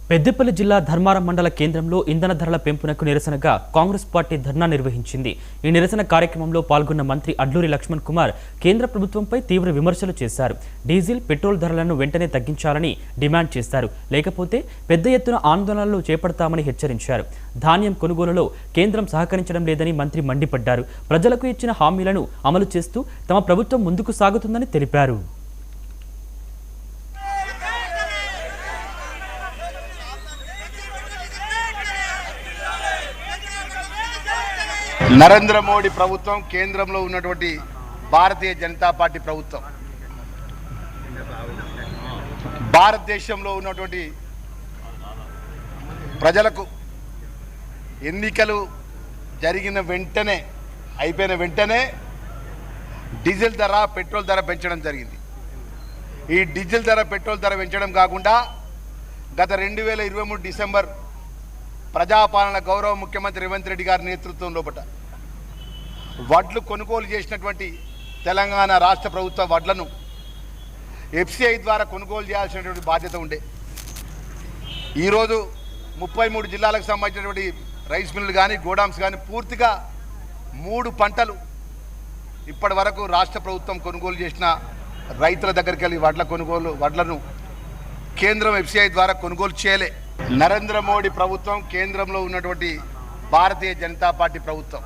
పెద్దపల్లి జిల్లా ధర్మారం మండల కేంద్రంలో ఇంధన ధరల పెంపునకు నిరసనగా కాంగ్రెస్ పార్టీ ధర్నా నిర్వహించింది. ఈ నిరసన కార్యక్రమంలో పాల్గొన్న మంత్రి అడ్లూరి లక్ష్మణ్ కుమార్ కేంద్ర ప్రభుత్వంపై తీవ్ర విమర్శలు చేశారు. డీజిల్, పెట్రోల్ ధరలను వెంటనే తగ్గించాలని డిమాండ్ చేశారు. లేకపోతే పెద్ద ఎత్తున ఆందోళనలు చేపడతామని హెచ్చరించారు. ధాన్యం కొనుగోలులో కేంద్రం సహకరించడం లేదని మంత్రి మండిపడ్డారు. ప్రజలకు ఇచ్చిన హామీలను అమలు చేస్తూ తమ ప్రభుత్వం ముందుకు సాగుతుందని తెలిపారు. నరేంద్ర మోడీ ప్రభుత్వం, కేంద్రంలో ఉన్నటువంటి భారతీయ జనతా పార్టీ ప్రభుత్వం భారతదేశంలో ఉన్నటువంటి ప్రజలకు ఎన్నికలు అయిపోయిన వెంటనే డీజిల్ ధర, పెట్రోల్ ధర పెంచడం జరిగింది. ఈ డీజిల్ ధర, పెట్రోల్ ధర పెంచడం కాకుండా గత 2023 డిసెంబర్ ప్రజాపాలన గౌరవ ముఖ్యమంత్రి రేవంత్ రెడ్డి గారి నేతృత్వంలో వడ్లు కొనుగోలు చేసినటువంటి తెలంగాణ రాష్ట్ర ప్రభుత్వ వడ్లను ఎఫ్సిఐ ద్వారా కొనుగోలు చేయాల్సినటువంటి బాధ్యత ఉండే. ఈరోజు 33 జిల్లాలకు సంబంధించినటువంటి రైస్ మిల్లులు కానీ, గోడామ్స్ కానీ పూర్తిగా 3 పంటలు ఇప్పటి వరకు రాష్ట్ర ప్రభుత్వం కొనుగోలు చేసిన రైతుల దగ్గరికి వెళ్ళి వడ్లను కేంద్రం ఎఫ్సిఐ ద్వారా కొనుగోలు చేయలే. నరేంద్ర మోడీ ప్రభుత్వం, కేంద్రంలో ఉన్నటువంటి భారతీయ జనతా పార్టీ ప్రభుత్వం